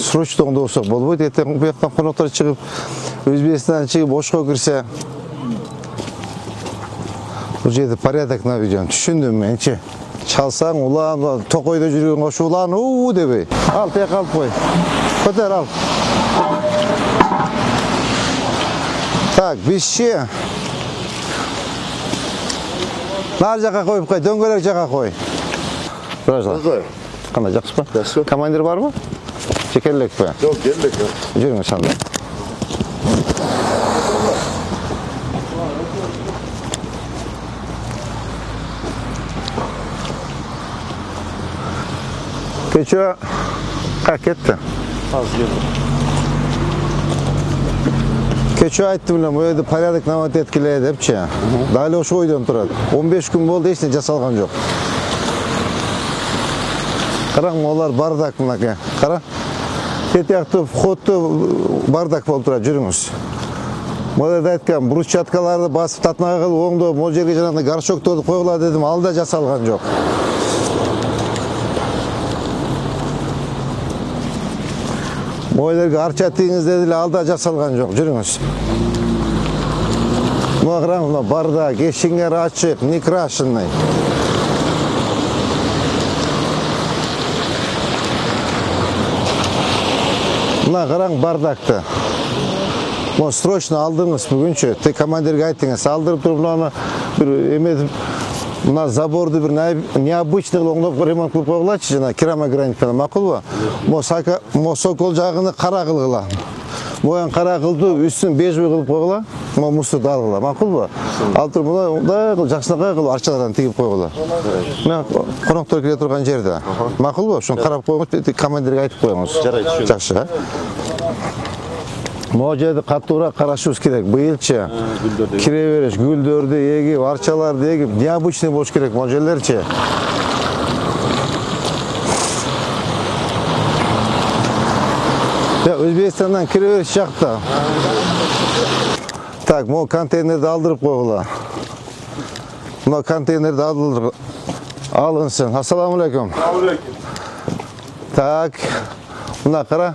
срочно болсақ болбойт. Ертең bu жақтан қонақтар шығып, Өзбекстаннан шығып ошқа кірсе, бұл жерде порядок наведен. Түшіндім менше. Çalsаң, улан, тоқойда жүрген қошы улан, уу дебей. Ал, тек алып қой. Көтер ал. Так, бізше. Нар жаққа қойып қой, дөңгелек жаққа қой. Біразылар. Қандай жақсы па? Жақсы. Командир бар ма? Жекерлік па? Жоқ, келдік. Жүріңіз санда. Keço қақ кетті? Az geldi. Keço айтты білем, өйді порядок нават еткіледі депче. Далі ошы ойдан тұрады. 15 күн болды, ешіне жасалған жоқ. Қараң, олар бардак мұнаке. Қара. Тетяқты, входты бардак болып тұрады, жүріңіз. Молайда айтқан, брусчаткаларды басып татнаға қыл, оңды, мол жерге жаңағында горшок тоды қойғыла дедім, алда жасалған жоқ. Мойлерге арча теңіз деділі, алда жасалған жоқ, жүріңіз. Мұна қараң, бардак, ешіңер ашық, не крашенный. Мұна қараң бардакты. Мұна срочно алдыңыз бүгінше. Те командирге айттыңыз, алдырып тұрып мұнаны бір еметіп, мұна заборды бір необычный оңдап ремонт қылып қойғылачы, жана керамогранитпен мақұл ба? Мұна сокол жағыны қара қылғыла. Мұян қара қылды, үстін бежбей қылып қойғыла, мұна мұсты алғыла, мақұл ба? Ал тұрып мұна жақсына қылып арчалардан тегіп қойғыла. Қонақтар келе тұрған жерді. Мақұл ба? Шын қарап қойыңыз, командирге айтып қойыңыз. Жақсы. Мұна жерді қаттыра қарашуыз керек. Бұйылчы, кіре береш, гүлдерді егіп, арчаларды егіп, необычный болш керек мұна жерлерче. Өзбекстаннан кіре береш жақта. Так, мұна контейнерді алдырып қойғыла. Мұна контейнерді алынсын. Ассаламу алейкум. Так, мұна қара.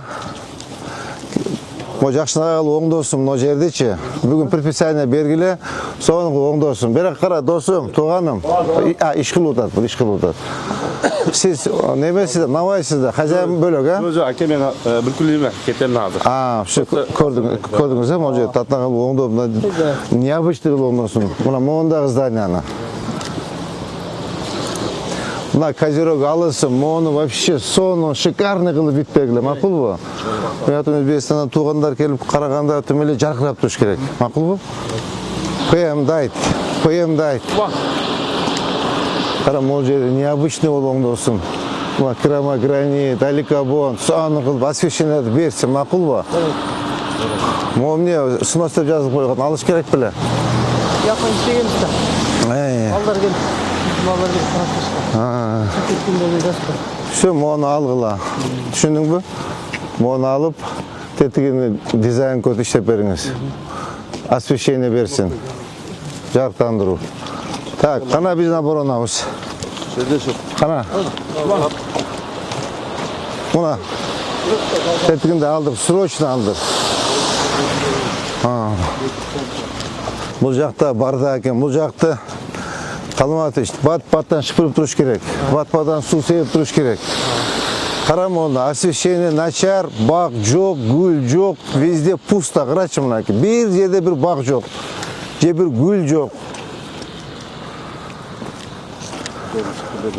Мо жақшынаға қал оңдосым, но жердече. Бүгін предписание бергіле, соңғы оңдосым. Бірақ қара, досым, туғаным. Ишқыл ұтады, бұл ишқыл ұтады. Сіз немесізді, навайсызды, хазяйым бөлік, а? Өзі, әке мен бүлкілейме, кетерін алды. Көрдіңіз, мо жерді татына қал оңдосым. Необычный қыл оңдосым. Мұна моғындағы зданияны. Мұна козерог алысым, моны вообще соны шикарный қылып бітпегілі, мақұл бұ? Бұятын Өзбекстаннан туғандар келіп қарағанда түмелі жарқырап тұрыш керек, мақұл бұ? Қойымды айт. Қара, мол жерде необычный ол оңдосым. Мұна керамогранит, аликабон, соны қылып освещенеді берсін, мақұл бұ? Мо мне сынастап жазып қойған, алыш керек білі? Яқын істегенімізді. Алдар келіп. Все, моны алғыла. Түшіндің бі? Моны алып, тетігені дизайн код іштеп беріңіз. Освещение берсін. Жарықтандыру. Так, қана біз наборонамыз. Қана. Мұна. Тетігінді алдыр, срочно алдыр. Бұл жақта барда екен, бұл жақта қалматы, бат-баттан шыпырып тұрыш керек. Бат-баттан су сейіп тұрыш керек. Қарам оны, освещение начар, бақ жоқ, гүл жоқ, везде пусто, қарачы мұнаки. Bir жерде бір бақ жоқ, же бір гүл жоқ.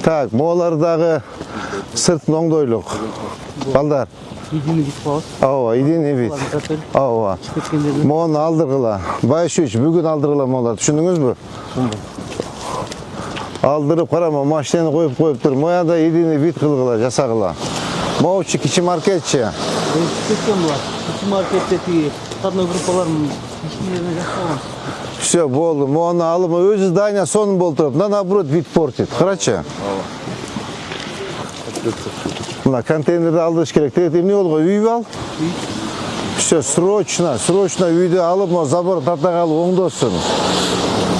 Так, молардағы сыртын оңдойлық. Балдар. Единый вид қауыз. Ава, единый вид. Ава. Моны алдырғыла. Байшуч, бүгін алдырғыла молар. Түшіндіңіз бі? Алдырып қарама, машинаны қойып тұр. Мояда единый вид қылғыла, жасағыла. Моучы кичи маркетчі. Кеткен бұлар. Кичи маркеттегі қадына группаларым ешкімдеріне жасалған. Все, болды. Моны алып, өзі здания сонын бол тұрып. Наоборот, вид портит. Қарачы? Мына контейнерді алдырыш керек. Тегет емне олға үй ал? Все, срочно үйді алып, забор татағалы оңдосын.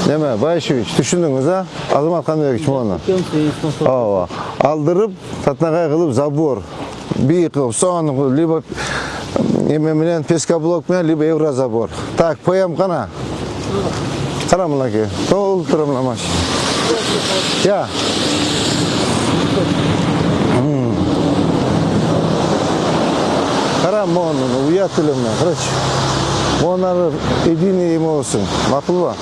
Неме, Байшевич, түшіндіңіз, а? Азамат Қанбекович, мұны. Алдырып, татнағай қылып, забор. Bir kılıp soğanı libo ememinen peskablok men libo Еврозабор. Так, поем kana. Karamla ki. Doldurum lamaş. Ya. Karam onu uyatılım ben. Kırıç. Onları edini yeme olsun. Makul var.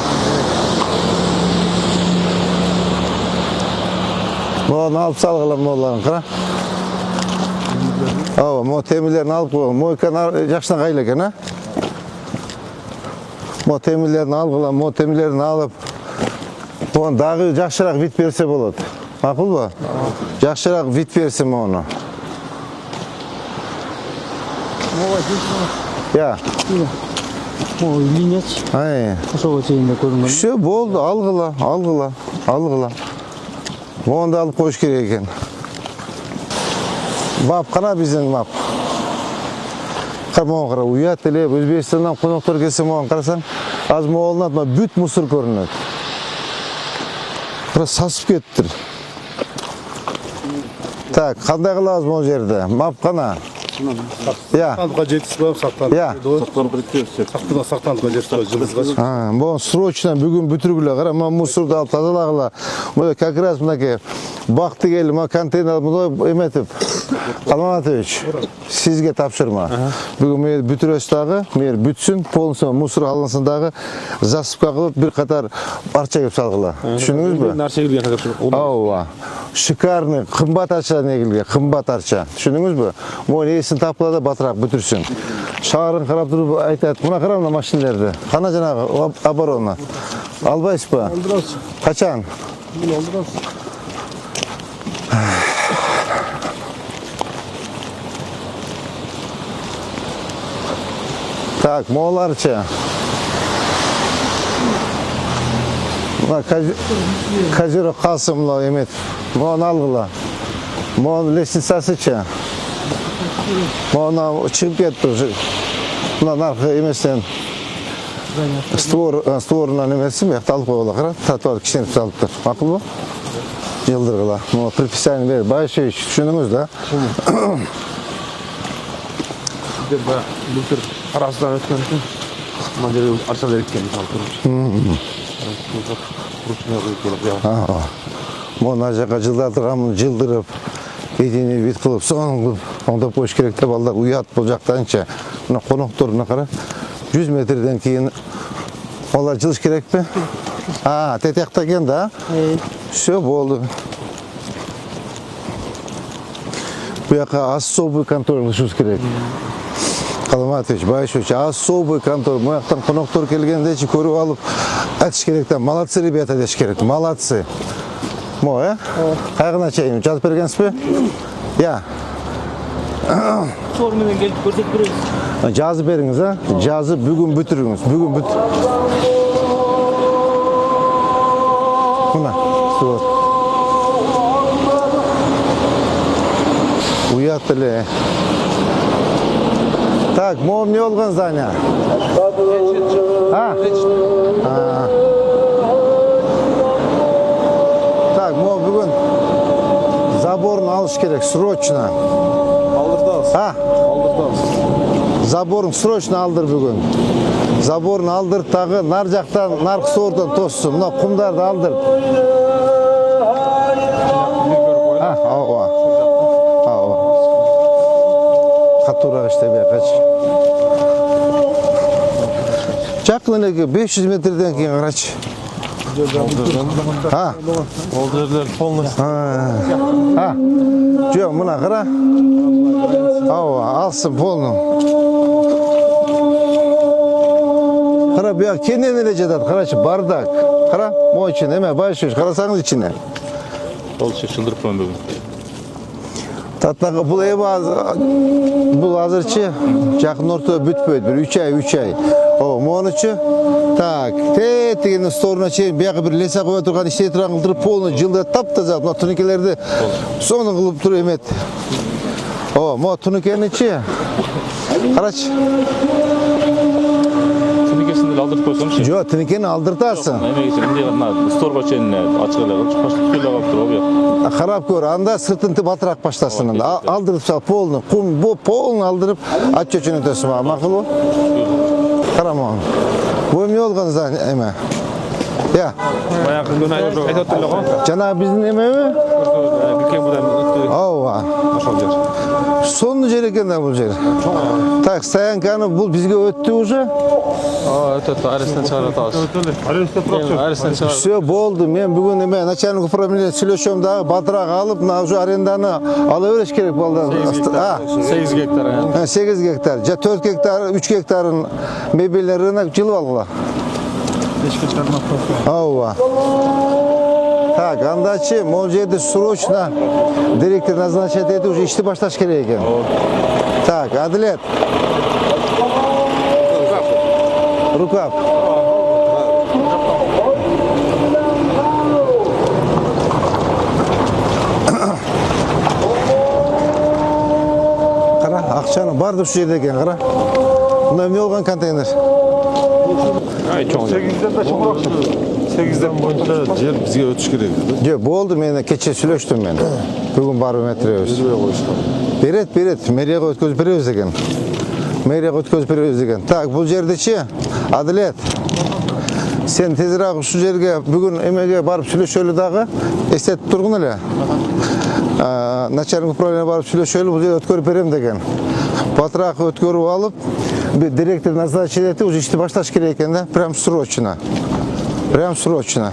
Onu alıp salgılam onların kara. Ava, mo temirlerini alıp koyalım. Mo ikan yaşına kayleken ha. Mo temirlerini algılam, mo temirlerini alıp onu dağı жақшырақ vit berse болады. Makul mu? Жақшырақ vit versin onu. Ya. O linyaç. Ay. Ошого чейинде көрүнгөн. Şu boldu, algıla. Onu da alıp koş gerek eкен. Map kana bizim map. Karma kara uyat ele Özbekistan'dan konuklar gelse moğan karasan az moğolun atma büt musur görünüyor. Biraz sasıp kettir. Tak, qanday qilamiz bu yerde? Map kana. Ya. Сақтандыққа жетіспей сақтандық. Ya. Сақтандыққа жетіспей жылымызға. Ha, bu срочно бүгін бүтіргілі қара, ма мусорды алып тазалағыла. Bu как раз мынаке бақты келі, ма контейнер мұны еметіп. Қалманатович, sizге тапшырма. Бүгін мен бүтірөстағы, мен бүтсін, полнысын мусор алынсындағы засыпқа қылып бір қатар парча кеп салғыла. Düşündünüz mü? Нәрсе келген қадап. Ава. Шикарный, қымбат арча негілге, қымбат арча. Düşündünüz mü? Мойын есін тапқылада батырақ бүтірсін. Шағырын қарап тұрып айтады, мұна қарамына машинелерді. Қана жаңағы оборона. Албайсыз ба? Алдырасыз. Қачан? Алдырасыз. Так, моларча. Кожыры қасымлы емет. Моны алғыла. Моны лестницасыча. Моны шығып кетті. Мына нарқы еместен створынан емесі ме? Алып қойғыла қара. Татуар кішкене салып тұр. Мақыл ба? Жылдырғыла. Моны предписание бер. Байшевич, düşündünüz да? Бүлтір арасынан өткен үшін мына жерге аршалар еккен Моны жаққа жылдардырғанын жылдырып, едені бет қылып, соңын оңдап қойыш керек деп алдар ұят бұл жақтанша. Мына қонақтарына қара, 100 метрден кейін олар жылыш керек пе? Тетекта кен да? Все болды. Bu жаққа особый контроль ұшыз керек. Қаламатович, Байшевич, особый контроль. Bu жақтан қонақтар келгенде көріп алып, айтыш керектен, молодцы ребята деш керек, молодцы. Мо, қайғына чайын, жазып бергенсіз бе? Я. Sormenен келіп көрсетіп бересіз. Жазып беріңіз, жазып бүгін бүтіріңіз, бүгін бүт. Мына, суат. Уят тілі. Так, моғым не олған Заня? Так, моғым бүгін заборын алыш керек, срочно. Алдырдағыз. Заборын срочно алдыр бүгін. Заборын алдыр тағы нар жақтан, нарқы сордан тоссын. Мына құмдарды алдыр. Қатурақ іште бе, қач. Жақын әке 500 метрден кейін қарач. Ол жерлер полностью. Жоқ, мұна қара. Алсын полным. Қара, бұяқ кенен еле жатады, қарашы, бардак. Қара, мой үшін, әме, Байшевич, қарасаңыз ішіне. Ол шешілдіріп қойын бүгін. Татнағы, бұл азырчы жақын ортада бүтпөйді, бір 3 ай. Монычы, так, тетігені сторына чейін, бұяқы бір леса қоя тұрған, іште тұрған қылдырып, полны жылды тап-таза, мұна түнекелерді соны қылып тұр емет. Мұна түнекені че? Қарач. Түнекесінде Tinikeni aldırıp koysam Yok, tinikeni aldırtarsın. Emeği için deyğen storga çenine açıqla qılıp başta tüyle qalıp durub yok. Qarab ko'r, anda sırtını batırak başlasın. Aldırıp sal, polunu, bu polunu aldırıp aç çöçünü ötesine var. Makul bu? Qaram onu. Bu emi olğanız eme. Ya. Bayağı gün aytotdurlar go. Jana bizdin eme mi? Biken budan ötdü. Ova. Oşol jer. Sonlu jer eкен de bu jer. Tak, Sayankani bu bizge öttü уже. Ötdü. Aresden çıgaratабыз. Aresden çıgarat. Все boldu. Men bugün eme начальник управления сүйлөшөм дагы батыраак алып, мына уже аренданы ала бериш керек балдар. 8 gektar yani. 8 gektar. Ja 4 gektar, 3 gektarın mebellerini жылып алгыла. 5 çıkarmak lazım. Ова. Так, андачы, могу жерде срочно директор назначать этип уже ишти башташ керек экен. Так, Адилет. Рукав. Кара, акчаны барды ушул жерде экен, кара. Мына эмне болгон контейнер? Ay çok. 8'den de çok bıraksın. 8'den boyunca yer bizge ötüş gerek dedi. Жок, болду, мен кече сүйлөштүм мен. Бүгүн барып метребиз. Bizge koyuşlar. Берет, мэрияга өткөзүп беребиз экен. Мэрияга өткөзүп беребиз экен. Так, бул жердечи, Адилет. Сен тезирээк ушул жерге бүгүн эмеге барып сүйлөшөлү дагы, эстетип тургун эле. Начальник управления барып сүйлөшөлү, бул жерде өткөрүп берем деген. Батыраак өткөрүп алып, директор назначить этип, уже ишти башташ керек экен да, прям срочно. Прям срочно.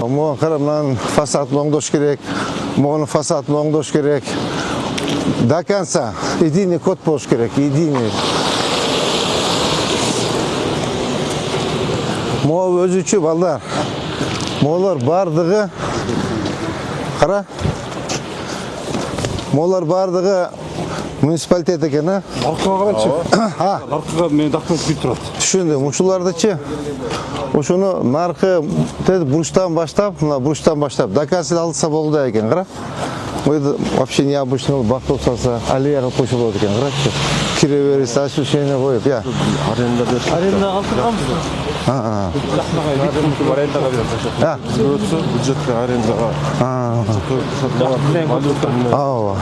Могу карап, мынанын фасадын оңдош керек, могунун фасадын оңдош керек. До конца единый код болуш керек, единый. Могу өзүчү балдар. Молар бардыгы кара. Молар бардыгы муниципалитет экен, а? Arkağa karançı. Arkağa men daqtınız bir turat. Түшүндүм. Ушулардычы ошону наркы бурчтан баштап, мына бурчтан баштап до конца алса болду экен, кара. Мыйды вообще необычный бактып салса, аллеяга койсо болот экен, карачы. Кире берип, освещение коюп, я. Arenda bir. Arenda aldırgamız mı? Arendaga berip. Ya. Ötüsü budjetke arendaga. Ава.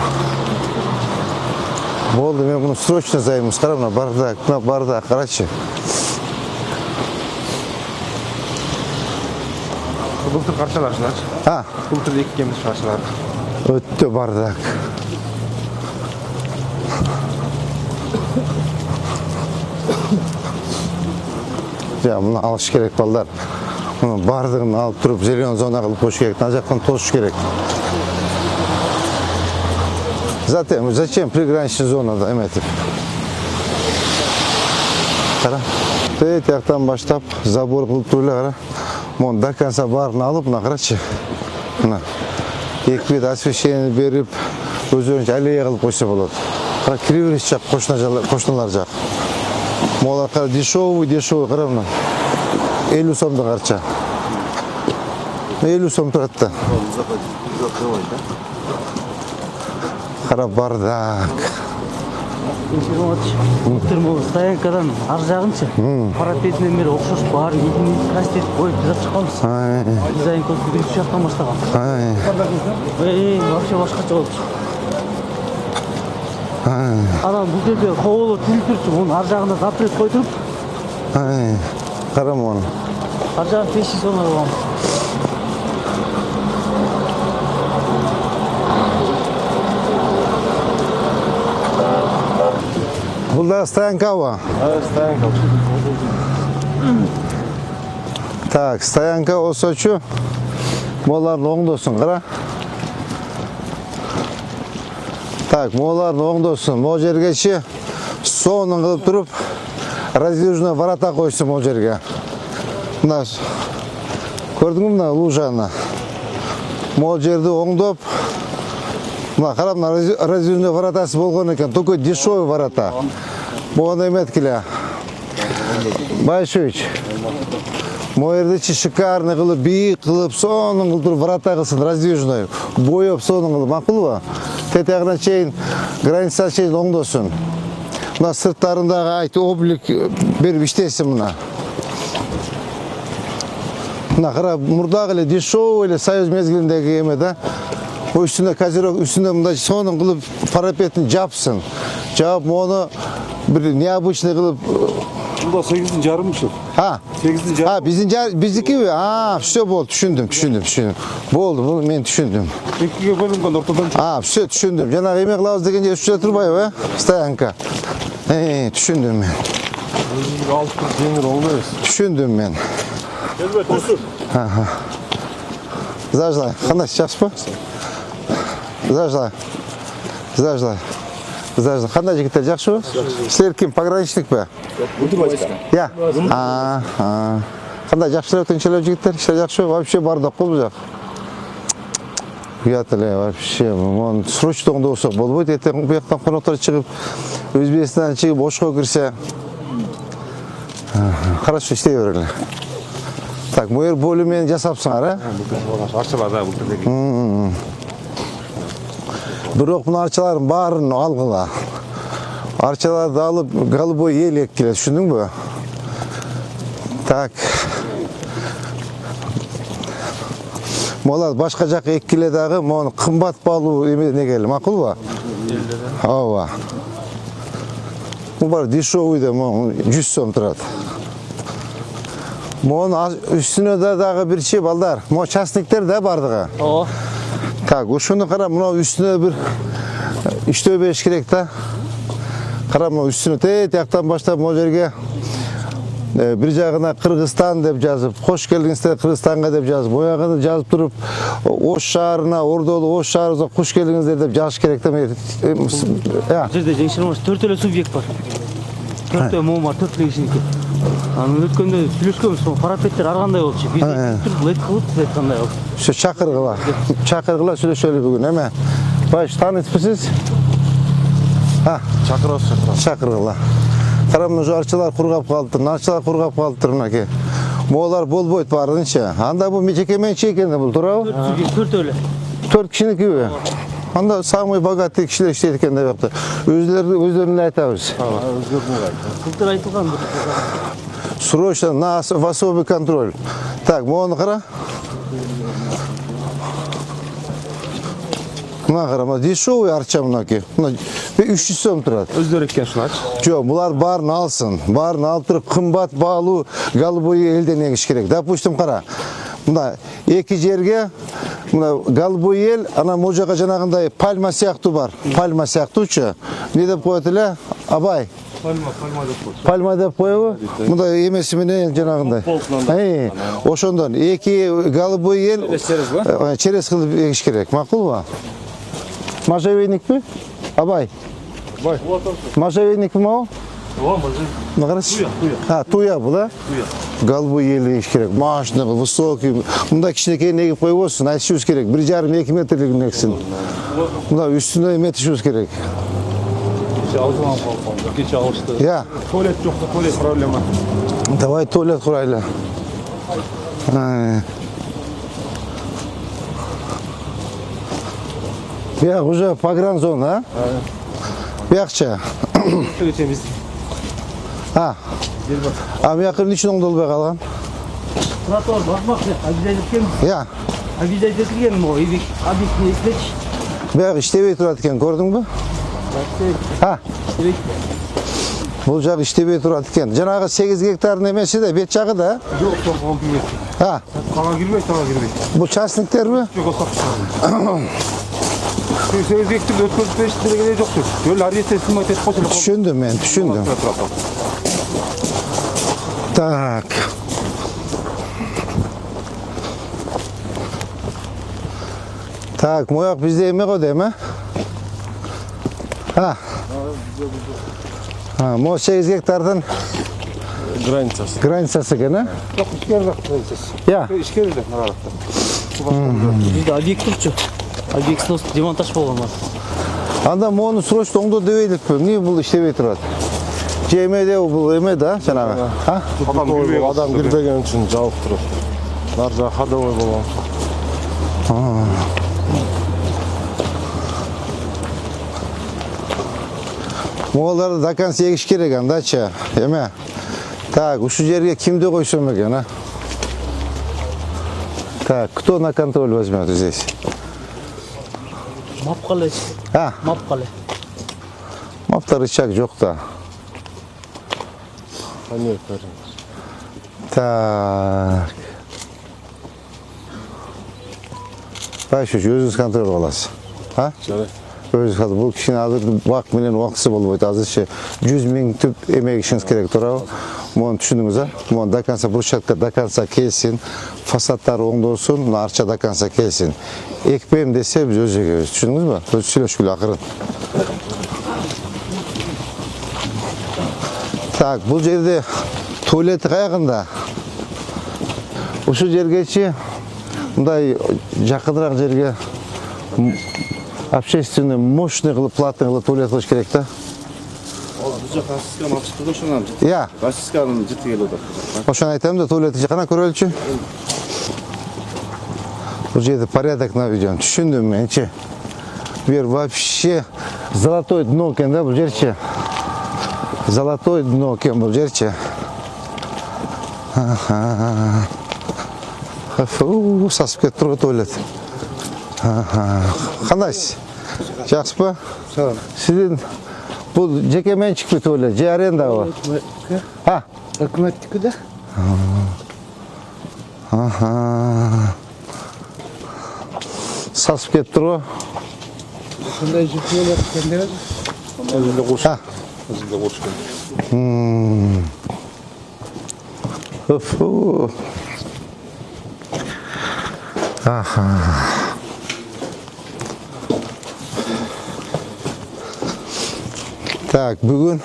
Болду, мен муну срочно займыз. Кара, мына бардак, карачы. Былтыр каршылашылар. Былтыр 2 кемиз каршылар. Өттү бардак. Ya bunu alış gerek ballar. Bunu bardığını alıp durup zelion zona kılıp koş gerek. Nacaktan toş gerek. Zaten zачем приграничная зона da emetip. Kara. Teyaktan başlap zabor kılıp duruyla kara. Bunu до конца barını alıp buna karaçı. Buna. Ekbet освещение berip özünce aleye kılıp koşsa болады. Kara kiriveris çap koşnalar жак. Молар кара дешевый кара мына. 50 сомдо карча. 50 сом турат да. Кара бардак. Интермол стоянкадан ар жагынчы. Парапетинен бери окшош бар единый кастет коюп жазып чыкканбыз. Дизайн код бүгүн үч жактан баштаган. Вообще башкача болчу. Анан бул жерде кооло түлтүрчү, мунун ар жагында запрет койдуруп. Карам onu. Ар жагын пеши сонор алганбыз. Бул да стоянкаба. Стоянка. Так, стоянка осочу. Молардын оңдосун, кара. Так, молардын оңдосун. Могу жергечи сонун кылып туруп, раздвижной ворота койсун могу жерге. Мына көрдүңбү мына лужаны? Могу жерди оңдоп, мына карап, мына раздвижной воротасы болгон экен, только дешевый ворота. Могу эметкиле. Байшевич. Могу жердечи шикарный кылып, бийик кылып, сонун кылып туруп ворота кылсын, раздвижной. Боеп сонун кылып, макулбу? Тетягына чейин, границасына чейин оңдосун. Mına sırtlarındağı aytı oblik berip iştesin mına. Mına qara murdaq ele dешёвый ele Soyuz mezgilindeki emede. O üstünde kazirok üstünde mında sonun kılıp parapetin japsın. Jap onu bir необычный kılıp Bu da 8. yarımmışım. ha 8. ha bizdiki mi? Ha все болду düşündüm. Boldu bunu men düşündüm. İkiye bölünген ortadan çık. Ha все düşündüm. Jana emek lavuz degende üstüne turbayı stoyanka. Düşündüm men. Altı demir olmaz. Düşündüm men. Elbet dursun. Zajla. Qanday yaxshimi? Zajla. Qanday yigitlar yaxshimi? Sizlar kim? Pogranichnik mi? Ya. Qanday yaxshilar o'tinchilar yigitlar? Ishlar yaxshi, вообще bardoq bu yoq. Uyatlar вообще. Mon срочно olsa bo'lmaydi. Ertaga bu yoqdan qo'noqlar chiqib, O'zbekistondan chiqib boshqa kirsa. Хорошо ishlayveringlar. Так, bu yer bo'limini jasapsыңар, ha? Arçalarda bu dedi. Biroq bu arçaların barını algıla. Arçalarda alıp голубой ел ekkiler, düşündün mü? Tak. Molar başka жаққа ekkiledagi, onu qımbat balı ne geldi, makul ba? Ava. Bu var дешёвый da, 100 сом тұрады. Onun üstüne de bir şey baldar. Mo частниктер de bardığı. Ооба. Так, ошону кара, мына üstüne bir иштөө бериш керек да. Кара, мына üstüne тияктан баштап могу жерге bir жагына Кыргызстан деп жазып, кош келиңиздер Кыргызстанга деп жазып, боягыны жазып туруп, Ош шаарына, Ордолу Ош шаарыбызга кош келиңиздер деп жазыш керек да. Бұл жерде жеңшіліміз 4 эле субъект бар. 4 мом бар, 4 кишиники. Аны өткөндө сүйлөшкөнбүз, сол парапеттер ар кандай болчу. Биз лет кылып айткандай болду. Şu çakırgıla söyle bugün hemen. Baş tanıtmışsınız. Ha, çakırgıla. Karamın şu arçalar kurgap kaldı, ki. Moğollar bol boyut vardı içe. Anda bu meçekemen çekende bu durağı. 4 öyle. 4 kişinin gibi. Anda самый богатый kişiler işleyirken de yaptı. Özlerini aytабыз. Былтыр айтылган бир. Срочно на особый контроль. Так, моны қара. Мына қара, дешевый арча мынаки. 300 сом тұрады. Өздері екен шын ач. Жоқ, бұлар барын алсын. Барын алып тұрып, қымбат балу, голубой елден егіш керек. Допустим, қара. Мына екі жерге, мына голубой ел, ана можаға жанағындай пальма сияқты бар. Пальма сияқты ұчы. Не деп қойды ле? Абай. Пальма деп қойы. Мында емесі менен жанағындай. Ошондан екі голубой ел через қылып егіш керек. Мақұл ба? Можжевельник пе? Абай. Можжевельник пе мау? Туя бұл, да? Голубой ел егіш керек. Машина, высокий. Мұнда кішінекей егіп қойып olsun. Айтышуыз керек. 1,5-2 метрлігін ексін. Мұнда үстінде метішуыз керек. Keçe alıştı. Ya. Tuvalet yoksa tuvalet problemi. Давай tuvalet kurayla. Ya уже погран зона, ha? Бияқча. Geçemiz. Ha. Ama yakın için oңдолбой қалған? Тротуар бақмақ, обязательно. Ya. Обязательно мо, объектini естеч. Бияқ іштебей тұрады екен, көрдің бі? Ha. Бұл жағы іштебей тұрады екен. Жаңағы 8 гектардың емесі де бет жағы да? Yok çok olmuyor. Ha. Kana girmek, sana girmek. Bu частниктер mi? Yok o sakışlar. 8 gektir 4-5 liraya yoktur. Böyle her yete sınma tek koşuluk. Düşündüm ben, düşündüm. Так. Так, moyak bizde yemek o değil mi? Ha. Ha, mo 8 hektardan Границасы. granitsası gene. Yok işkeri de gраницасы. Ya. İşkeri de aralıkta. Bizde объект турчу. Объект снос демонтаж болгон бар. Anda mo'nu срочно oңдо дебейлик пе? Эмне бул иштебей турат? Же эмеде бул эме да, жанагы. Ha? Adam girбеген үчүн жабык турат. Нар жагы ходовой болгон. Moğollarda dakansı егіш керек андача. Еме. Так, ушу жерге кимди койсом экен, а? Так, кто на контроль возьмет здесь? Мап қалай? А, Мап қалай? мапта рычаг жоқ та. Қане көрің. Так. Байшы, өзіңіз контроль қыласыз. А? Жарай. Өзіңіз контроль. Бұл кішкене азыр уақыт менен уақытсы болбойт. Азырча 100 000 түп эмек ишиңиз керек туурабы? Муну түшүндүңүз, а? Муну до конца брусчатка до конца келсин, фасадтары оңдолсун, мына арча до конца келсин. Экпейм десе биз өз эгебиз. Түшүндүңүзбү? Өз сүйлөшкүлө акырын. Так, бұл жерде туалеті қайғында. Ушу жергечи мындай жақынырақ жерге общественный, мощный қылып, платный қылып туалет қылыш керек та. Ол бұл жаққа асысканы алып шықты ошонан. Иә, Асысканын жыты келеді. ошоны айтамын да, туалетті қана көрөлчү. Бұл жерде порядок наведен. Түшүндүм менчи. Бер вообще золотое дно екен да бұл жерчи. Золотое дно екен бұл жерчи. Сасып кетіп тұр ғой туалет. Қандайсыз? Жақсы па? Сіздің бұл жеке меншік пе туалет? Же аренда ғой? А? Үкіметтікі да? Сасып кетіп тұр ғой? Сондай жүктелер кендер? Өзінде қош. А? Өзінде қош. Уфу. Так, бүгін.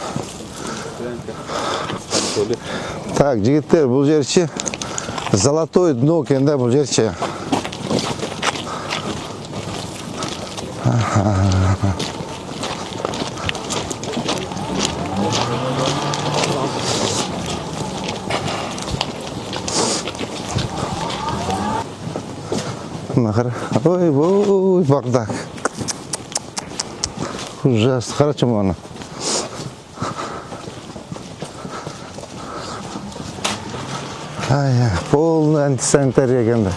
Так, жігіттер, бұл жерче золотое дно екен да бұл жерче. Ой, бардак. Ужасно. Хорошо, мана. Полный антисанитария екен да.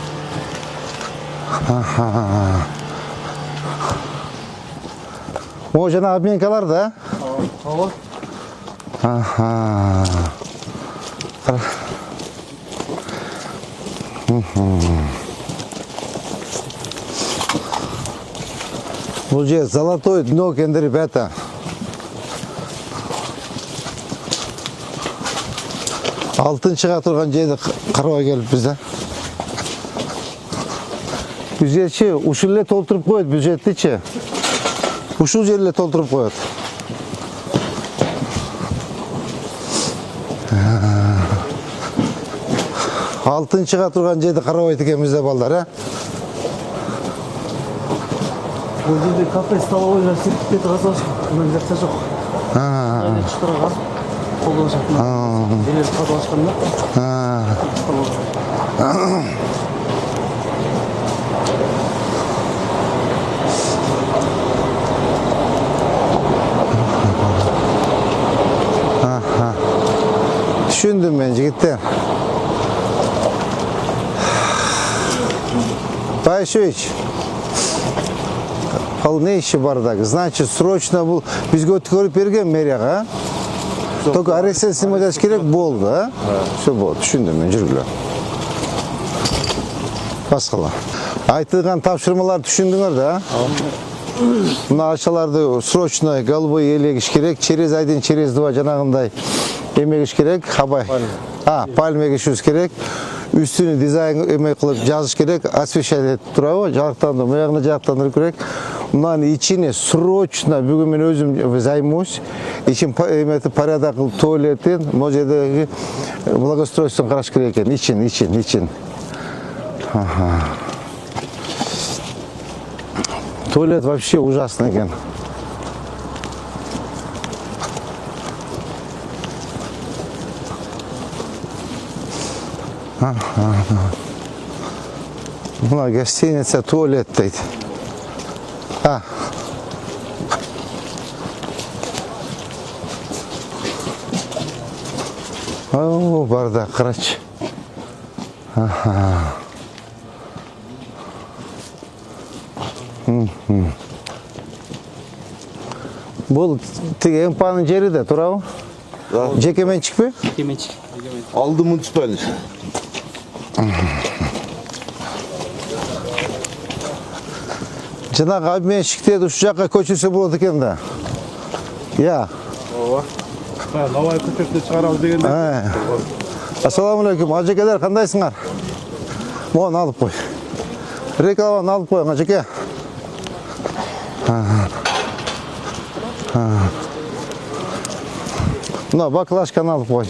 О, жана обменкалар да? Бұл же золотое дно екен, ребята. Алтын шыға тұрған жерді қарауға келіп біз, да? Бюджетші ушылле толтырып қойды, бюджетті че. Ушыл жерле толтырып қойды. Алтын шыға тұрған жерді қарауға етікемізде балдар, ә? Бұл жерде кафе, столовой, сертификаты қазалшы. Мұнан жақса жоқ. Қайда шықтыраға қолдан жатына. Жерлер қазалашқанда. Düşündüm ben jigitler. Байшевич, ал не işi бардак? Значит, срочно бұл бізге өткөрүп берген мэрияга, а? Только арестен снимать керек болды, а? Все болды, түшүндүм мен, жүргүлө. Баскала. Айтылган тапшырмалар түшүндүңөр да? Мына акчаларды срочно голубой элегиш керек, через один, через два жанагындай эмегиш керек, хабай. Пальма егишибиз керек. Үстүнү дизайн эмек кылып жазыш керек, освещать этип турабы, жарыктандыруу, мыягына жарыктандыруу керек. Мынанын ичине срочно бүгүн мен өзүм займуюсь. Ичин эметип порядок кылып туалетин, могу жердеги благоустройствону караш керек экен. Ичин. Туалет вообще ужасный экен. Мына гостиница туалет дейт. О, бардак, қарашы. Бұл тегі эмпаның жері де, турабы? Жеке меншік пе? Жекеменшік. Алды муниципальный. Жаңағы обменшіктерді үш жаққа көшірсе болады екен да. Я. Лавай көшесіне шығарамыз дегенде. Ассаламалейкум, ажекелер қандайсыңар? Моны алып қой. Рекламаны алып қой, ажеке. Мына баклажканы алып қой.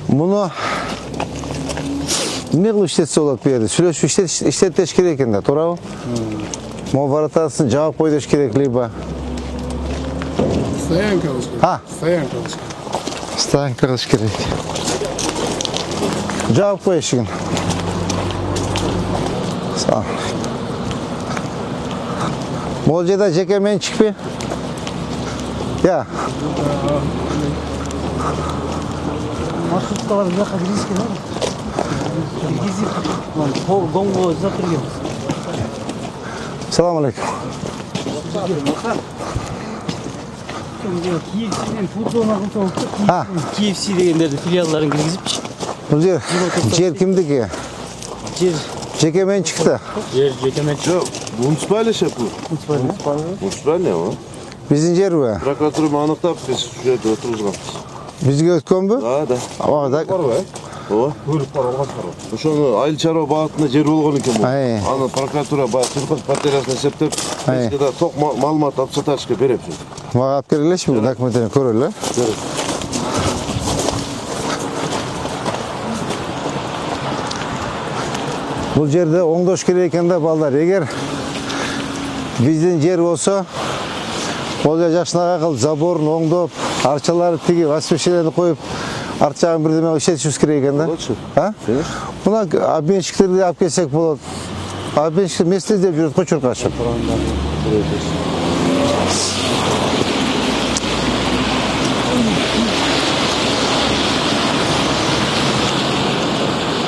Мұны не қылып іштетсе болады бұл жерде? Сүйлесіп іштеттеш керек екен да, турабы? Мо баратасын жауап қойдеш керек, либо... Стоянка лучше. Стоянка лучше. Стоянка қылыш керек. Жауап қой ешігін. Бұл жерде жеке меншік пе? Я. Маршруткалар бұл жаққа кіргізген ғой. Кіргізіп, гонго ұзақ кіргенбіз. Салам алейкум. KFC-ден футбол ағын KFC дегендерді филиалларын кіргізіп, Бұл жер кімдікі? жер Жеке меншікті. жекеменшік. Муниципальный шеп бұл? Муниципальный, о. Біздің жер бі? Прокуратура анықтап, біз şu жерде отырғызғанбыз. Бізге өткен бі? Да. О. Ошоны айыл чарба багытында жер болгон экен бул. Аны прокуратура сыртык потерясына эсептеп, бизге да ток маалымат алып саташка берет. Мага алып келгилечи бул документтерин көрөлү. Бул жерде оңдош керек экен да балдар. Эгер биздин жер болсо, ол жакшынаак кылып заборун оңдоп, арчаларды тигип, освещениени коюп, арт жагын бирдеме иштетишибиз керек экен да. А? Мына обменщиктерди алып келсек болот. Обменщик место издеп жүрөт го чуркашып.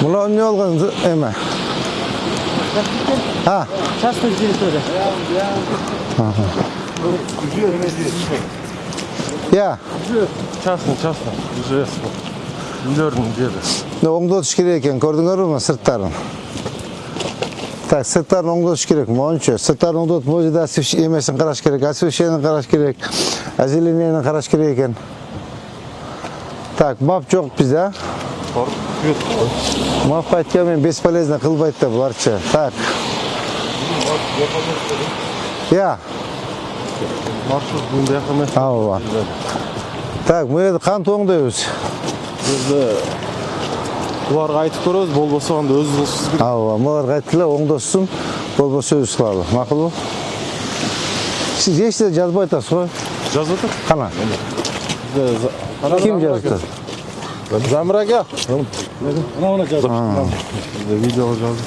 Мына эмне болгон эме? Частный территория. Я. Частный. ЖС. Үйлөрдүн жери. Оңдотуш керек экен, көрдүңөрбү сырттарын? Так, сырттарын оңдотуш керек, мончо. Сырттарын оңдотуп, бул жерде эмесин караш керек, освещениени караш керек, озеленениени караш керек экен. Так, мап жок бизде, а? Мап айткан мен бесполезно кылбайт да буларчы. Так. Я. Маршрут мындай эмес. Ооба. Так, бул жерде кантип оңдойбуз? Бизде буларга айтып көрөбүз, болбосо анда өзүбүз кылышыбыз керек. Ооба, буларга айткыла оңдошсун, болбосо өзүбүз кылалы. Макулбу? Сиз эч нерсе жазбай атасыз го? Жазып атат. Кана? Ким жазды? Замир ака. Мына жазып. Видео жазып.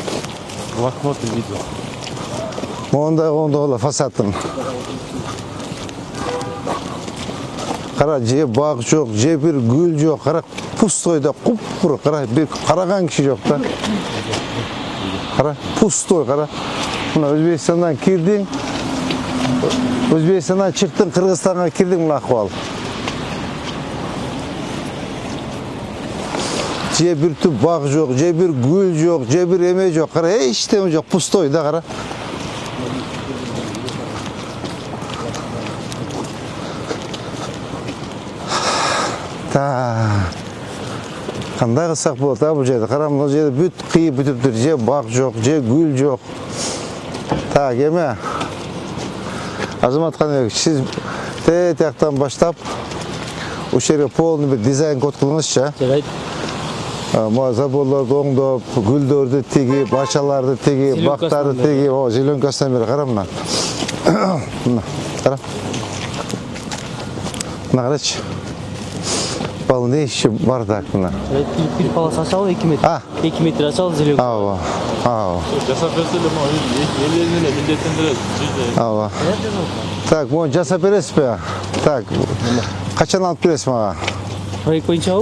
Блокнот видео. Мондай оңдогола фасадын. Кара, же баг жок, же бир гүл жок, кара пустойда куп-курук, кара бир караган киши жок да. Кара, пустой, кара. Мына Өзбекстандан кирдиң, Өзбекстандан чыктың, Кыргызстанга кирдиң, мына акыбал. Же бир түп баг жок, же бир гүл жок, же бир эме жок, кара эчтеме жок, пустой да, кара. Кандай кылсак болот а бул жерде? Кара, бул жерде бүт кыйып бүтүптүр, же баг жок, же гүл жок. Так, эме Азамат Каныбек, сиз тияктан баштап ошол жерге полный бир дизайн код кылыңызчы. Жарайт. Могу заборлорду оңдоп, гүлдөрдү тигип, бачаларды тигип, бактарды тигип, о, зеленкасынан бери кара мына. Мына, кара. Мына карачы. Бұл не іші бардак мына? Bir palası açalım 2 metre. Ha. 2 metre açalım zile. Ава, ава, Жасап берселер, ел-еліне міндеттендіреді. ава. Так, bunu жасап бересіз бе? Так, қашан алып бересіз маға? Проект бойынша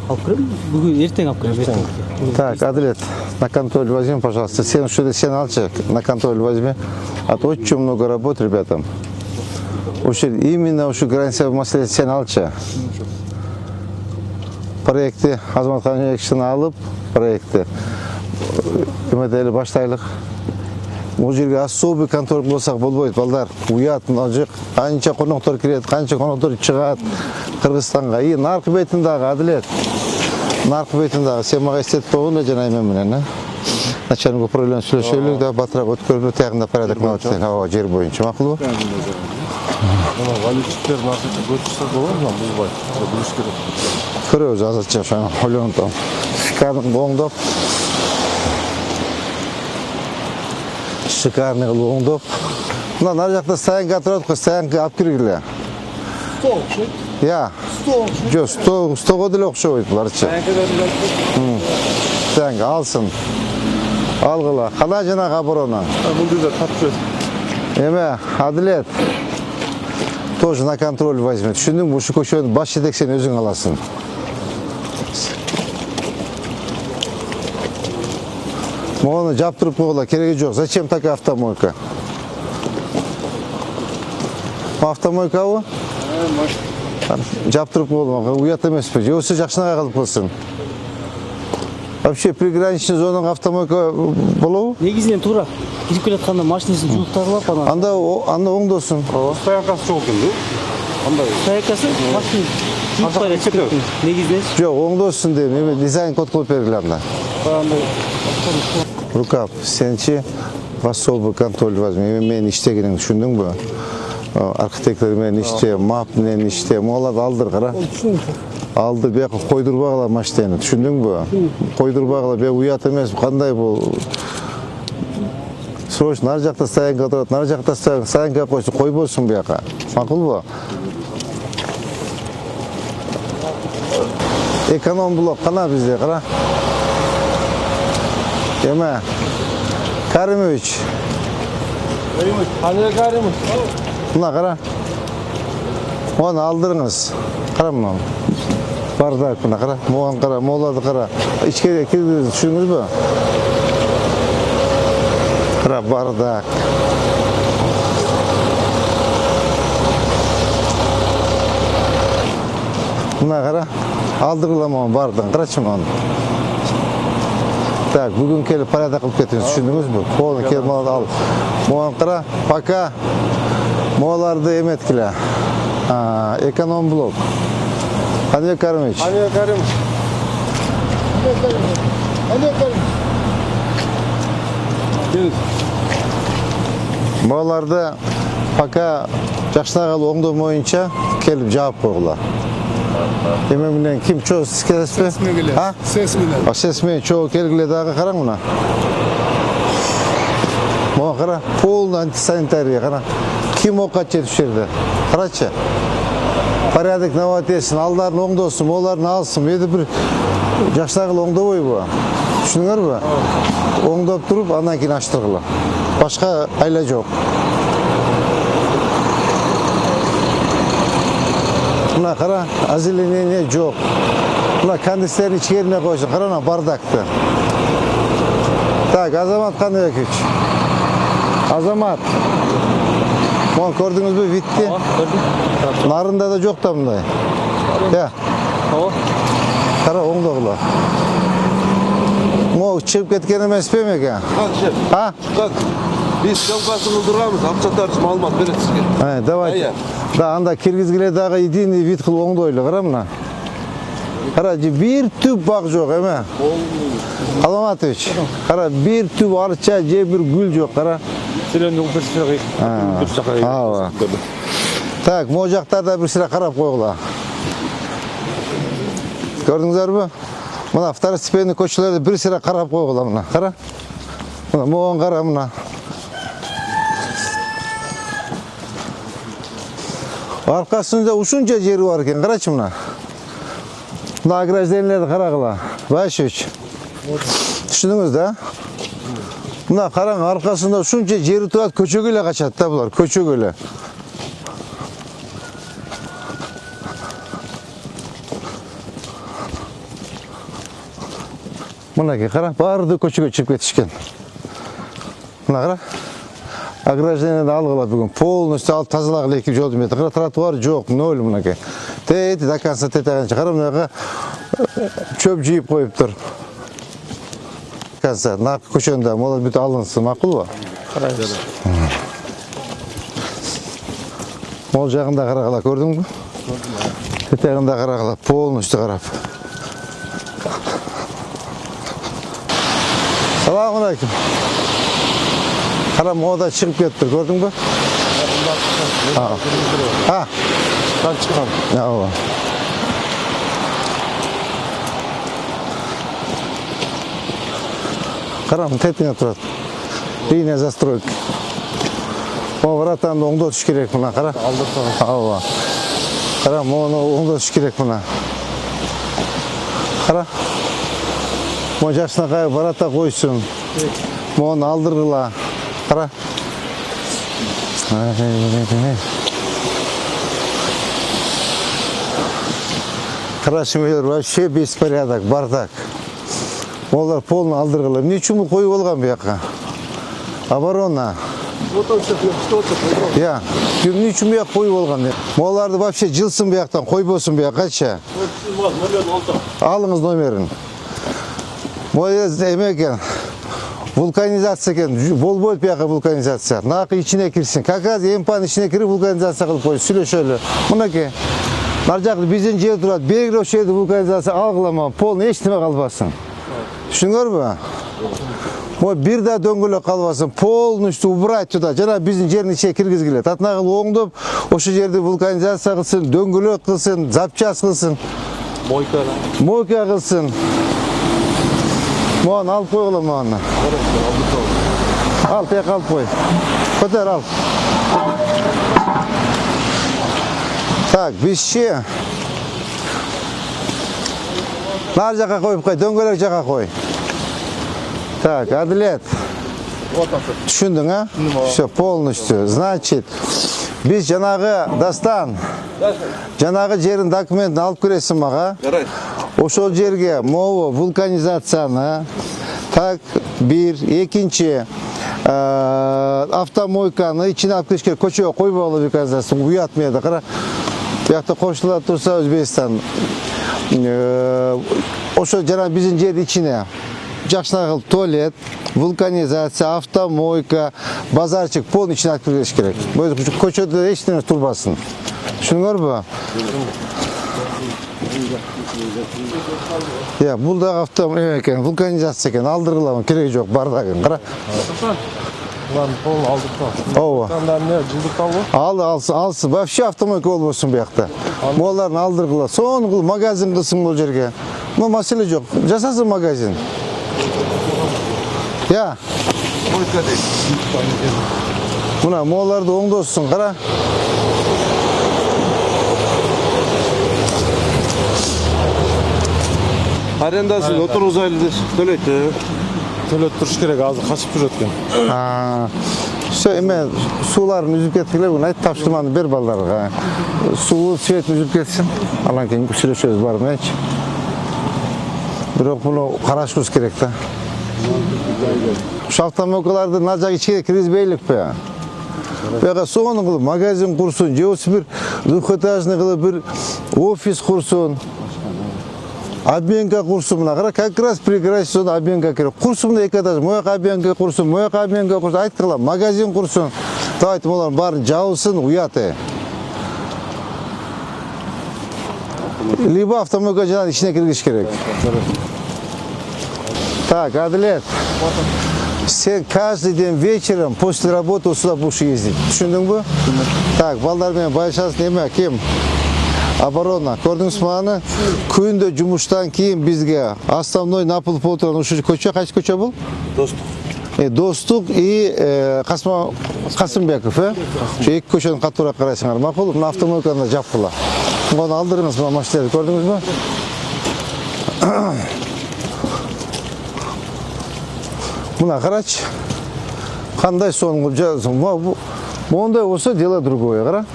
алып кірем. Бүгін ертең алып кірем. Так, Адлет, на контроль возьми, пожалуйста. Сен алчы, на контроль возьми. А то очень много работ ребятам. Именно ушу граница маселе сен алчы. Проекті Азаматхан Екшін алып, проекті үмәдәлі баштайлық. Бұл жерге особый контроль болсақ болбойды, балдар. Уят, қанша қонақтар кіреді, қанша қонақтар шығады Қырғызстанға. И нарқы бетіндағы, Адлет. Нарқы бетіндағы, сен маға істетіп болғында жанаймен менен. Начальник управление сөйлеушілік да батырақ өткөрілі тәғында порядок мағатсен жер бойынша. Мақыл ба? Валютчиктер наркотик өтірсе болады ма? Бұл бай, біліш керек. Көрі өзі азатшы шаңа, ойлауын там. Шикарның оңдап. Шикарный қыл оңдап. Мына нар жақта стаянға тұрады қой, стаянға алып кіргілі. Стол, что? Я. Стол. Жоқ, стоға ділі оқшы ойды барычы. Стаянға алсын. Алғыла. Қана жана қабырона. Бұл деде тапшы. Еме, Адлет. Тоже на контроль возьмет. Düşündün bu şu köşenin baş yedek sen özün alasın. Onu yaptırıp koyla gereği yok. Зачем такая автомойка? Автомойка o? Yaptırıp koyla. Uyat emez mi? Yoksa жақшынаға қалып қалсын. Вообще приграничный зонаның автомойка болу? Негізінен тура. Кіріп келе жатқанда машинасын жуықтарылап ана. Анда оңдосын. Стоянкасы жоқ екен де? Стоянкасы машина жуып қойды чекті. Негізінен. Жоқ, оңдосын деймін. Дизайн код қылып бергілі анда. Рукав, сенчи в особый контроль возьми. Мен іштегенін düşündün бі? Архитектор мен іште, мап мен іште. Оларды алдыр қара. Алды бе қойдырбағыла машинаны. Düşündün бі? Қойдырбағыла бе уят емес. Қандай бұл? Срочно, нар жақта стоянға тұрады, нар жақта стоянға қойсын, қой болсын бияқа. Мақұл ба? Эконом блок, қана бізде, қара? Еме, Каримович. Қане Каримович? Мына қара. Оны алдырыңыз. Қара мұны. Бардак мына қара. Моған қара, молады қара. Ішке кіргізді, түсіңіз бі? Қара бардак. Мына қара. Алдырыламауын бардың. Қарачым оны. Так, бүгін келіп порядок қылып кетіңіз, түсіндіңіз бі? Қолын келіп молады ал. Моған қара, пока моларды еметкілі. Эконом блок. Қане Каримович. Қане Каримович. Моларды пока жақшынағалы оңдау бойынша келіп жауап қойғыла. Емемінен кім чоғы сіз келесіз бе? Сесмен келеді. Сесмен. Сесмен чоғы келгіле дағы қараң мұна. Моға қара, полный антисанитария қара. Кім оқат жетіп жерді? Қарачы. Порядок наватесін, алдарын оңдосын, оларын алсын. Еді бір жақшынағылы оңдау ой бұ. Düşündіңер бі? Оңдап тұрып, анан кейін аштырғылы. Башқа айла жоқ. Мына қара, озеленение жоқ. Мына кондиционер ішкеріне қойсын. Қарана бардакты. Так, Азамат Қаныбекович. Азамат. Оны көрдіңіз бе витте? Көрдім. Нарында да жоқ та мұндай. Қара оңдағыла. Ол шығып кеткен емес пе мекен? Қанша? Ha? Çıkar. Biz şapkasını duramız. Apçatarız malumat verir sizге. Давайте. Да, анда киргизгиле дагы единый вид кылып оңдойлу, кара мына. Кара, бир түп бак жок, эме. Аламатович, кара, бир түп арча, же бир гүл жок, кара. Селендің бір жаққа. Так, мо жактарда бир сыра карап койгула. Көрдүңүздөр бу? Мына второстепенный көчөлөрдө бир сыра карап койгула мына. Кара. Мына могон кара мына. Аркасында ушунча жери бар экен, карачы мына. Mına ограждениелерди карагыла. Başevich. Түшүндүңүз да? Mına караң, аркасында ушунча жери турат, көчөгө эле качат да булар, көчөгө эле. Мынаки кара, баарды көчөгө чыгып кетишкен. Мына кара. Ограждениени алгыла бүгүн. Полностью алып тазалагыла эки жолду метр. Кара тротуар жок, ноль мынаки. Тети до конца тетаганча. Кара мынага чөп жыйып коюптур. Конца, нак көчөндө молот бүт алынсын, макулбу? Карайбыз. Мол жагында карагыла, көрдүңбү? Тетагында карагыла, полностью карап. Саламу алейкум. Кара мода чыгып кетти, көрдүңбү? Там чыккан. Ооба. Карам, тетиңе турат. Линия застройки. Вратанды оңдотуш керек мына, кара. Алдыртып. Ооба. Кара, мону оңдотуш керек мына. Кара. Мо жакшынакай врата койсун. Мону алдыргыла. Кара. Кара, шимелер вообще беспорядок, бардак. Олар полный алдыргыла. Эмне үчүн бул коюп алган буяка? Оборона. Вот он что это? Я. Эмне үчүн буяк коюп алган? Оларды вообще жылсын буяктан, койбосун буякачы. Алыңыз номерин. Моез эме экен. Вулканизация экен. Болбойт буяка вулканизация. Накы ичине кирсин. Как раз эмпанын ичине кирип вулканизация кылып коюш. Сүйлөшөлү. Мынакей. Нар жакта биздин жер турат. Бегире ошол жерде вулканизация алгылама. Полный эч неме калбасын. Түшүңөрбү? Мо бир да дөңгөлөк калбасын. Полностью убрать туда. Жана биздин жердин ичине киргизгиле. Татнагыл оңдоп, ошол жерде вулканизация кылсын, дөңгөлөк кылсын, запчас кылсын. Мойка кылсын. Мону алып койгула мону. Ал, тек алып кой. Көтөр ал. Так, бизчи. Нар жака коюп кой, дөңгөлөк жака кой. Так, Адилет. Түшүндүң, а? Всё, полностью. Значит, биз жанагы Дастан. Жанагы жерин документин алып келесиң мага. Ошол жерге могу вулканизацияны, так, бир, экинчи, автомойканы ичине алып келиш керек. Көчөгө койбогула вулканизацияны, уят мени. Кара, буякта кошулат турса Өзбекстан. Ошо жана биздин жердин ичине жакшынакай туалет, вулканизация, автомойка, базарчык полный ичине алып келиш керек. Көчөдө эч нерсе турбасын. Түшүңөрбү? Я, бул дагы экен, вулканизация экен, алдыргыламын, кереги жок, бардагын, кара. Lan pol aldırtma. Ооба. Kandan ne? Cıldık Алсын, алсын. Вообще автомойка болбосун буякта. Моларын алдыргыла. Сону кыл, магазин кылсын бул жерге. Бул маселе жок. Жасасын магазин. Я. Мына моларды оңдосун, кара. Арендасын отургузайлы төлөйт. Төлөп туруш керек, азыр качып жүрөт экен. Все, эме сууларын үзүп кеткиле, буну айт, тапшырманы бер балдарга. Суу, свет үзүп кетсин. Анан кийин сүйлөшөбүз бар мененчи. Бирок муну карашыбыз керек да. Ушу автомойкаларды нар жак ичке киргизбейликпи? Буяка сону кылып магазин курсун, же болбосо бир двухэтажный кылып бир офис курсун. Обменка курсун мына кара, как раз прекрасен обменка керек. Курсун эки этаж, мояка обменка курсун, мояка обменка курсун, айткыла, магазин курсун. Давайте булар баарын жабылсын, уяты. Либо автомойка жанагы ичине киргизиш керек. Так, Адилет. Сен каждый день вечером после работы сюда будешь ездить. Түшүндүңбү? Так, балдар менен байшасын эме, ким? Оборона. Көрдүңүзбү аны? Күндө жумуштан кийин бизге основной напылып отурган ушу көчө, кайсы көчө бул? Достук. Достук и Касымбеков, Şu эки көчөнү катуураак карайсыңар. Макул, мына автомойканы жапкыла. Муну алдырыңыз, мына машиналарды көрдүңүзбү? Мына қарач. Қандай соның қылып жазың. Ондай болса дело другое, қара.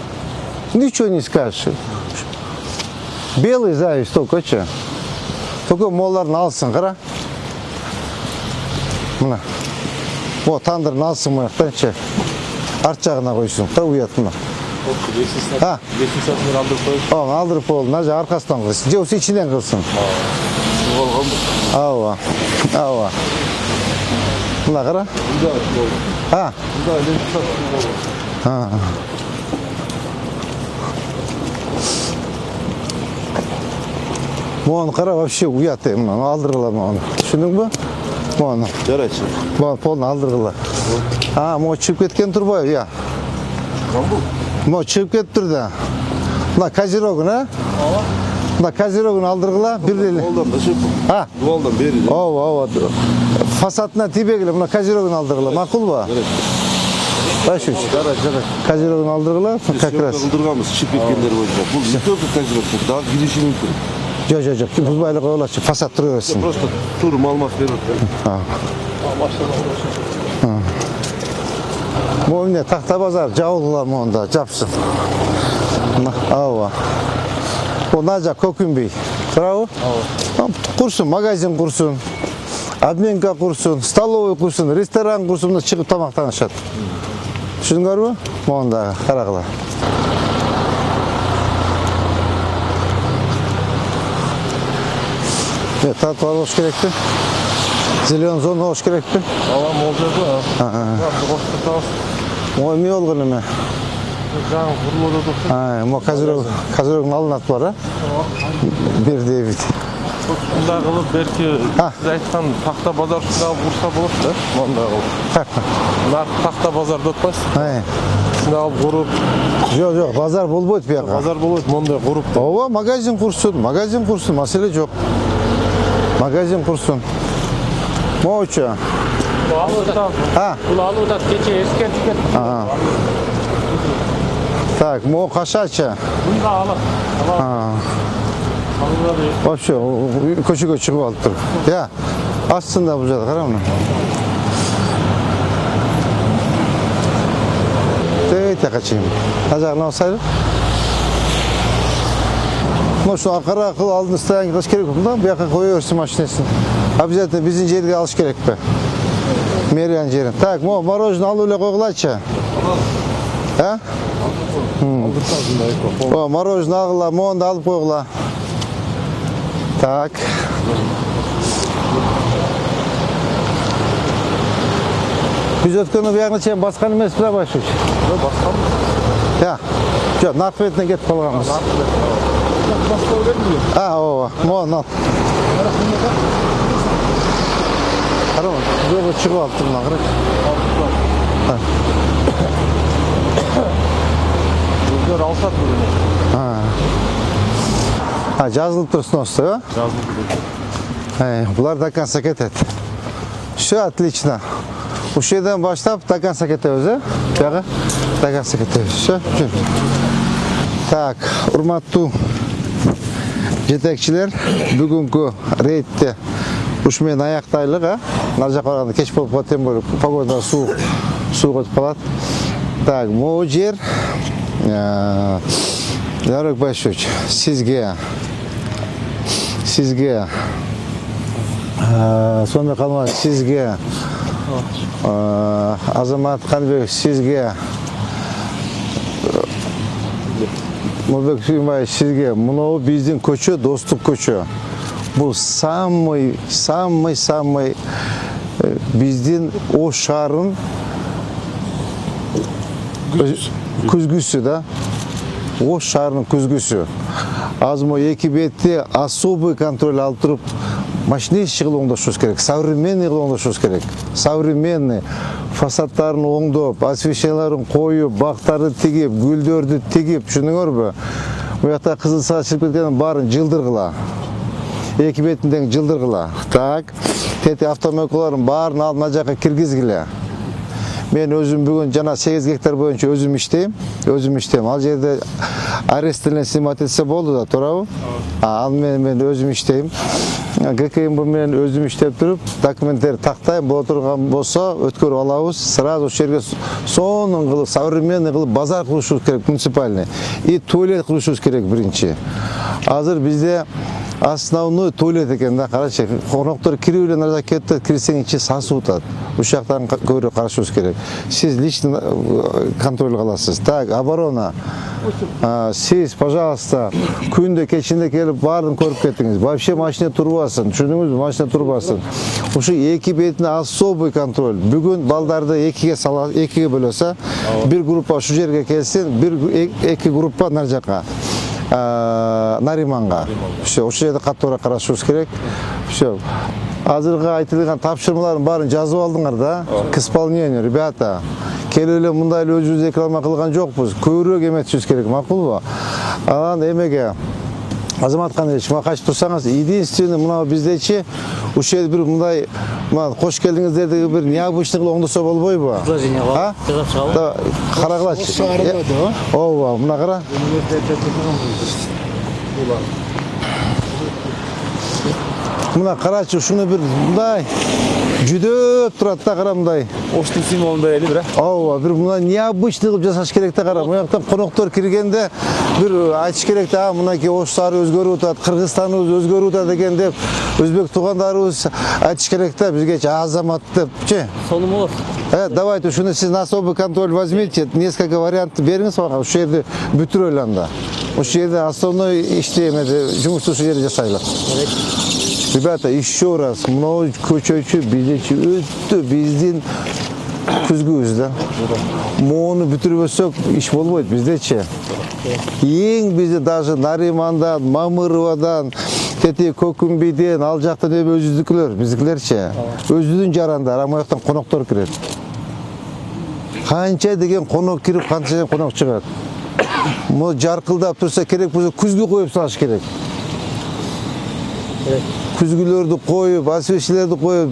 Ничего не скажешь. Белый зависть только, че? Только молларын алсын, қара. Мына. О, тандырын алсын маяқтан, че? Арт жағына қойсын. Та ұят мына. Ha. Aldırıp oldu. Naca arkasından kılsın. Cevsi içinden kılsın. Ava. Ava. Buna kara. Ha. Ha. Onu kara вообще uyat deyim. Aldırgılar onu. Düşündün mü? Onu. Жарайчы. Bunu polunu aldırgılar. Ha, o çıkıp ketken turboy ya. Mo çıkıp kettir de. Buna Kazirog'un ha? Buna Kazirog'un aldırgıla bir deli. Duvaldan da şey Ha? Duvaldan beri. Ova. Fasatına tibegile buna Kazirog'un aldırgıla. Makul ba? Baş uç. Kazirog'un aldırgıla. Kakras. Kaldırgamız çıkıp ketkenleri olacak. Bu ne oldu Kazirog? Daha girişi mümkün. Yok. Bu bayla koyulaşır. Fasat duruyorsun. Просто tur malmat veriyor. Bu ne tahta bazar. Cavullar mı onda? Capsın. Ava. O naca kokun bey. Bravo. Kursun, magazin kursun. Adminka kursun, stalovoy kursun, restoran kursun da çıkıp tamaktan açat. Düşündünger mü? Onda karakla. Evet, tatlılar hoş gerekti. Zilyon zonu hoş gerekti. Alam olacak ha. O mi olgun mu? Can kuruldu. Mo Kazirog'un alınat var ha. Bir David. Bunday qilib belki siz aytgan taxta bozor shunday ursa bo'ladi da. Bunday qilib. Ular taxta bozorda o'tmas. Shunday qurib. Yok, bazar bo'lmaydi bu yoqqa. Bozor bo'ladi, bunday qurib. Ova magazin kursun, masele yok. Magazin kursun. Mo'cha. Ha. Kulağını da keçe eski etiket. Ha. Так, mo kaşaça. Bunu da alın. Ha. Вообще, көшеге шығып алып тұр. Ya, астында бұл жағы, қара мұны. Тәйте қачайым. Ажағына осайды. Şu Ankara akıl aldın isteyen kılıç gerek yok mu? Bir yakın koyuyorsun maşinesini. Обязательно bizim жерге alış gerek be. Meriyan yerin. Tak, мороженое al öyle koygulayça. Ha? O мороженое ağıla, onu da alıp koygula. Tak. Biz ötkönü bir yakını çeyin baskan emez bile başlıyor. Baskan mı? Ya. Yok, narkıvetine get kalgamız. Baskan vermiyor. Ha, o. Onu al. Karama, böyle çıkıp attım lan. Bizler alsat bunu. Ha, жазылып тұрсын осы, ja? Жазылып. Бұлар дакан сакет et. Все отлично. Уш жерден баштап дакан сакет өзі. Бағы дакан сакет өзі. Все. Так, урматтуу жетекчилер, бүгүнкү рейдте ушмен аяктайлык, нар жака барганда кеч болуп калат, тем более погода суук өтүп калат. Так, могу жер Жарык Башевич, sizge сонымен қалмай sizge Азамат Қанбек, sizge Мұрбек Сүймай, sizge мынау біздің көчө, достық көчө. Бұл самый біздің о шарын күзгүсү да. О шарының күзгүсү. Азмо эки бетте особый контроль алып туруп, машине кылып оңдошубуз керек, современный кылып оңдошубуз керек. Современный фасадтарын оңдоп, освещенияларын коюп, бактарды тигип, гүлдөрдү тигип, түшүнүңөрбү? Буякта кызыл саат чыгып кеткенин баарын жылдыргыла. Эки бетинден жылдыргыла. Так, тети автомөкөлөрдүн баарын алып мына жака киргизгиле. Мен өзüm бүгін жана 8 гектар боюнча өзüm иштейм. Ал жерде арестелен снимать этсе болду да, туурабы? Ал мен өзüm иштейм. ГКМБ менен өзүм иштеп туруп документтерди тактайм боло турган болсо өткөрүп алабыз. Сразу ошол жерге сонун кылып современный кылып базар кылышыбыз керек, муниципальный. И туалет кылышыбыз керек биринчи. Азыр бизде основной туалет экен да, карачы. Коноктор кирип эле нарда кетти, кирсең ичи сасып атат. Ушул жактан көбүрөөк карашыбыз керек. Сиз лично контроль кыласыз. Так, оборона. Сиз, пожалуйста, күндө кечинде келип баарын көрүп кеттиңиз. Вообще машина турбасын. Түшүндүңүзбү? Машина турбасын. Ушул эки бетине особый контроль. Бүгүн балдарды экиге бөлөсө, бир группа ушул жерге келсин, эки группа нар жака. Нариманга. Ошол жерде каттуураак карашыбыз керек. Ошо азыркы айтылган тапшырмалардын баарын жазып алдыңар да. К исполнению, ребята. Келип эле мындай эле өзүбүз реклама кылган жокпуз. Көбүрөөк эметишибиз керек, макулбу? Анан эмеге Азамат Кандыевич, мага кайтып турсаңыз, единственный мына биздечи ушул жерде бир мындай кош келдиңиздер деген бир необычный кылып оңдосо болбойбу? Предложение бар. Жазап чыгабы? Карагылачы. Ооба, мына кара. Мына карачы, ушуну бир мындай жүдөп турат да, кара мындай. Оштун символундай эле бир. Ооба, бир мына необычный кылып жасаш керек да, кара. Мынаяктан коноктор киргенде бир айтыш керек да, мынакей ош сары өзгөрүп атат, Кыргызстаныбыз өзгөрүп атат деген деп өзбек туугандарыбыз айтыш керек да, бизгечи Азамат депчи. Сону болот. Давайте ушуну сиз на особый контроль возьмите, несколько вариантов бериңиз мага, ушул жерди бүтүрөлү анда. Ушул жерде основной ишти эмеди, жумушту ушул жерде жасайлы. Ребята, еще раз, мынау көчөчү биздечи өтө биздин күзгүбүз да. Мону бүтүрбөсөк иш болбойт биздечи. Эң бизде даже Наримандан, Мамыровадан, тети Көкүмбейден, ал жактан өзүздүкүлөр, биздикилерчи. Өзүдүн жарандар, а мояктан коноктор кирет. Канча деген конок кирип, канча деген конок чыгат. Могу жаркылдап турса керек болсо күзгү коюп салыш керек. Күзгүлөрдү коюп, освещениелерди коюп,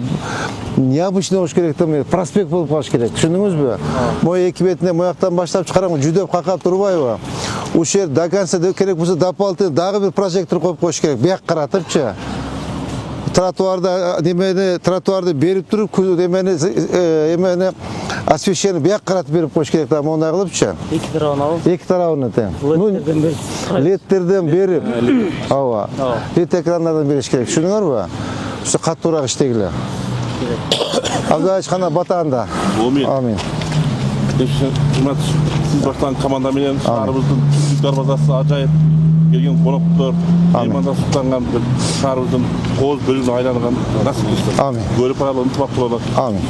необычный болуш керек да, проспект болуп калыш керек. Түшүндүңүзбү? Моя эки бетине мояктан баштап чыгарам, жүдөп какап турбайбы? Ушул жер до конца керек болсо дополнительно дагы бир прожектор коюп коюш керек. Бияк каратыпчы. Тротуарды берип туруп, эмени освещение бияк каратып берип коюш керек да, мондай кылыпчы. Эки тарабын алып. Эки тарабын тең. Ледтерден берип. Ооба. Лед экрандардан бериш керек. Түшүндүңөрбү? Ушу каттуураак иштегиле. Абдуллаевич кана батаанда. Амин. Сиз баштан команда менен шаарыбыздын түздүк базасы ажайып келген коноктор, меймандар суктанган шаарыбыздын кооз бөлүгүнө айланган насип кылсын. Амин. Көрүп аралуу ынтымак бололу. Амин.